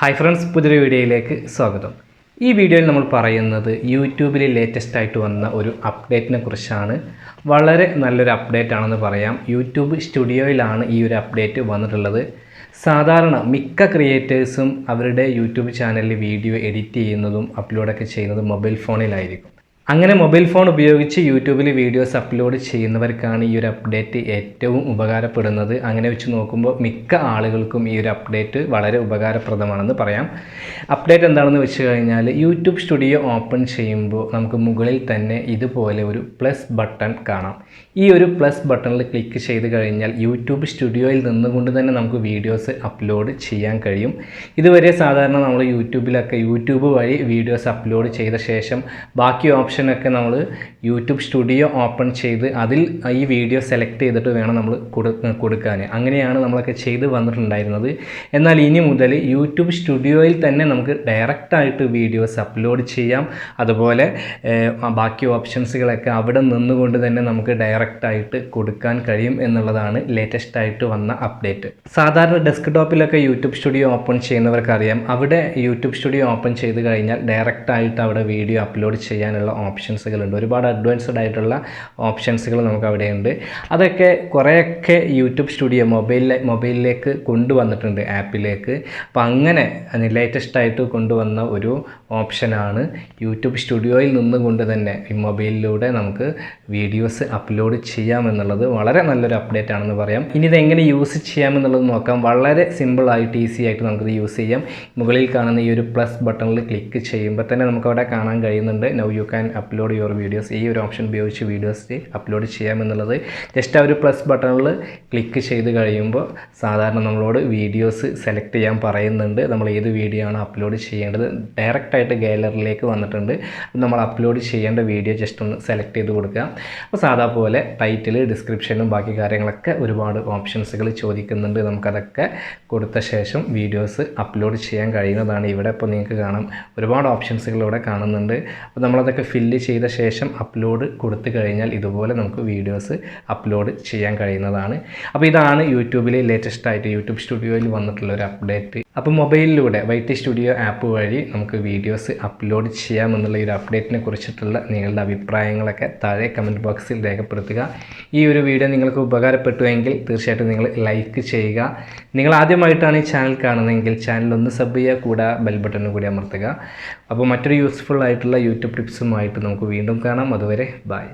Hi friends, പുതിയൊരു വീഡിയോയിലേക്ക് സ്വാഗതം. ഈ വീഡിയോയിൽ നമ്മൾ പറയുന്നത് യൂട്യൂബിൽ ലേറ്റസ്റ്റ് ആയിട്ട് വന്ന ഒരു അപ്ഡേറ്റിനെ കുറിച്ചാണ്. വളരെ നല്ലൊരു അപ്ഡേറ്റ് ആണെന്ന് പറയാം. യൂട്യൂബ് സ്റ്റുഡിയോയിലാണ് ഈ ഒരു അപ്ഡേറ്റ് വന്നിട്ടുള്ളത്. സാധാരണ മിക്ക ക്രിയേറ്റേഴ്സും അവരുടെ യൂട്യൂബ് ചാനലിൽ വീഡിയോ എഡിറ്റ് ചെയ്യുന്നതും അപ്ലോഡൊക്കെ ചെയ്യുന്നതും മൊബൈൽ ഫോണിലായിരിക്കും. അങ്ങനെ മൊബൈൽ ഫോൺ ഉപയോഗിച്ച് യൂട്യൂബിൽ വീഡിയോസ് അപ്ലോഡ് ചെയ്യുന്നവർക്കാണ് ഈ ഒരു അപ്ഡേറ്റ് ഏറ്റവും ഉപകാരപ്പെടുന്നത്. അങ്ങനെ വെച്ച് നോക്കുമ്പോൾ മിക്ക ആളുകൾക്കും ഈ ഒരു അപ്ഡേറ്റ് വളരെ ഉപകാരപ്രദമാണെന്ന് പറയാം. അപ്ഡേറ്റ് എന്താണെന്ന് വെച്ച് കഴിഞ്ഞാൽ, യൂട്യൂബ് സ്റ്റുഡിയോ ഓപ്പൺ ചെയ്യുമ്പോൾ നമുക്ക് മുകളിൽ തന്നെ ഇതുപോലെ ഒരു പ്ലസ് ബട്ടൺ കാണാം. ഈ ഒരു പ്ലസ് ബട്ടണിൽ ക്ലിക്ക് ചെയ്ത് കഴിഞ്ഞാൽ യൂട്യൂബ് സ്റ്റുഡിയോയിൽ നിന്നുകൊണ്ട് തന്നെ നമുക്ക് വീഡിയോസ് അപ്ലോഡ് ചെയ്യാൻ കഴിയും. ഇതുവരെ സാധാരണ നമ്മൾ യൂട്യൂബ് വഴി വീഡിയോസ് അപ്ലോഡ് ചെയ്ത ശേഷം ബാക്കി ഓപ്ഷനൊക്കെ നമ്മൾ യൂട്യൂബ് സ്റ്റുഡിയോ ഓപ്പൺ ചെയ്ത് അതിൽ ഈ വീഡിയോ സെലക്ട് ചെയ്തിട്ട് വേണം നമ്മൾ കൊടുക്കാൻ. അങ്ങനെയാണ് നമ്മളൊക്കെ ചെയ്ത് വന്നിട്ടുണ്ടായിരുന്നത്. എന്നാൽ ഇനി മുതൽ യൂട്യൂബ് സ്റ്റുഡിയോയിൽ തന്നെ നമുക്ക് ഡയറക്റ്റായിട്ട് വീഡിയോസ് അപ്ലോഡ് ചെയ്യാം. അതുപോലെ ബാക്കി ഓപ്ഷൻസുകളൊക്കെ അവിടെ നിന്നുകൊണ്ട് തന്നെ നമുക്ക് ഡയറക്റ്റായിട്ട് കൊടുക്കാൻ കഴിയും എന്നുള്ളതാണ് ലേറ്റസ്റ്റ് ആയിട്ട് വന്ന അപ്ഡേറ്റ്. സാധാരണ ഡെസ്ക്ടോപ്പിലൊക്കെ യൂട്യൂബ് സ്റ്റുഡിയോ ഓപ്പൺ ചെയ്യുന്നവർക്കറിയാം, അവിടെ യൂട്യൂബ് സ്റ്റുഡിയോ ഓപ്പൺ ചെയ്ത് കഴിഞ്ഞാൽ ഡയറക്റ്റായിട്ട് അവിടെ വീഡിയോ അപ്ലോഡ് ചെയ്യാനുള്ള ഓപ്ഷൻസുകളുണ്ട്. ഒരുപാട് അഡ്വാൻസ്ഡ് ആയിട്ടുള്ള ഓപ്ഷൻസുകൾ നമുക്ക് അവിടെയുണ്ട്. അതൊക്കെ കുറേയൊക്കെ യൂട്യൂബ് സ്റ്റുഡിയോ മൊബൈലിലേക്ക് കൊണ്ടുവന്നിട്ടുണ്ട്, ആപ്പിലേക്ക്. അപ്പോൾ അങ്ങനെ ലേറ്റസ്റ്റ് ആയിട്ട് കൊണ്ടുവന്ന ഒരു ഓപ്ഷനാണ് യൂട്യൂബ് സ്റ്റുഡിയോയിൽ നിന്നുകൊണ്ട് തന്നെ ഈ മൊബൈലിലൂടെ നമുക്ക് വീഡിയോസ് അപ്ലോഡ് ചെയ്യാമെന്നുള്ളത്. വളരെ നല്ലൊരു അപ്ഡേറ്റ് ആണെന്ന് പറയാം. ഇനി ഇതെങ്ങനെ യൂസ് ചെയ്യാമെന്നുള്ളത് നോക്കാം. വളരെ സിമ്പിളായിട്ട് ഈസി ആയിട്ട് നമുക്കിത് യൂസ് ചെയ്യാം. മുകളിൽ കാണുന്ന ഈ ഒരു പ്ലസ് ബട്ടണിൽ ക്ലിക്ക് ചെയ്യുമ്പോൾ തന്നെ നമുക്കവിടെ കാണാൻ കഴിയുന്നുണ്ട്, now you can upload your videos. ഈ ഒരു ഓപ്ഷൻ ഉപയോഗിച്ച് വീഡിയോസ് അപ്ലോഡ് ചെയ്യാമെന്നുള്ളത്. ജസ്റ്റ് ആ ഒരു പ്ലസ് ബട്ടണിൽ ക്ലിക്ക് ചെയ്ത് കഴിയുമ്പോൾ സാധാരണ നമ്മളോട് വീഡിയോസ് സെലക്ട് ചെയ്യാൻ പറയുന്നുണ്ട്. നമ്മൾ ഏത് വീഡിയോ ആണ് അപ്ലോഡ് ചെയ്യേണ്ടത്. ഡയറക്റ്റായിട്ട് ഗാലറിയിലേക്ക് വന്നിട്ടുണ്ട്. നമ്മൾ അപ്ലോഡ് ചെയ്യേണ്ട വീഡിയോ ജസ്റ്റ് ഒന്ന് സെലക്ട് ചെയ്ത് കൊടുക്കുക. അപ്പോൾ സാധാ പോലെ ടൈറ്റിൽ, ഡിസ്ക്രിപ്ഷനും ബാക്കി കാര്യങ്ങളൊക്കെ ഒരുപാട് ഓപ്ഷൻസുകൾ ചോദിക്കുന്നുണ്ട്. നമുക്കതൊക്കെ കൊടുത്ത ശേഷം വീഡിയോസ് അപ്ലോഡ് ചെയ്യാൻ കഴിയുന്നതാണ്. ഇവിടെ ഇപ്പോൾ നിങ്ങൾക്ക് കാണാം, ഒരുപാട് ഓപ്ഷൻസുകൾ ഇവിടെ കാണുന്നുണ്ട്. അപ്പോൾ നമ്മളതൊക്കെ ഫില്ല് ചെയ്ത ശേഷം അപ്ലോഡ് കൊടുത്തു കഴിഞ്ഞാൽ ഇതുപോലെ നമുക്ക് വീഡിയോസ് അപ്ലോഡ് ചെയ്യാൻ കഴിയുന്നതാണ്. അപ്പോൾ ഇതാണ് യൂട്യൂബിൽ ലേറ്റസ്റ്റ് ആയിട്ട് യൂട്യൂബ് സ്റ്റുഡിയോയിൽ വന്നിട്ടുള്ള ഒരു അപ്ഡേറ്റ്. അപ്പോൾ മൊബൈലിലൂടെ വൈറ്റി സ്റ്റുഡിയോ ആപ്പ് വഴി നമുക്ക് വീഡിയോസ് അപ്ലോഡ് ചെയ്യാമെന്നുള്ള ഈ ഒരു അപ്ഡേറ്റിനെ കുറിച്ചിട്ടുള്ള നിങ്ങളുടെ അഭിപ്രായങ്ങളൊക്കെ താഴെ കമൻറ്റ് ബോക്സിൽ രേഖപ്പെടുത്തുക. ഈ ഒരു വീഡിയോ നിങ്ങൾക്ക് ഉപകാരപ്പെട്ടുവെങ്കിൽ തീർച്ചയായിട്ടും നിങ്ങൾ ലൈക്ക് ചെയ്യുക. നിങ്ങൾ ആദ്യമായിട്ടാണ് ഈ ചാനൽ കാണുന്നതെങ്കിൽ ചാനൽ ഒന്ന് സബ് ചെയ്യുക, കൂടെ ബെൽ ബട്ടണും കൂടി അമർത്തുക. അപ്പോൾ മറ്റൊരു യൂസ്ഫുൾ ആയിട്ടുള്ള യൂട്യൂബ് ടിപ്സുമായിട്ട് നമുക്ക് വീണ്ടും കാണാം. അതുവരെ ബൈ.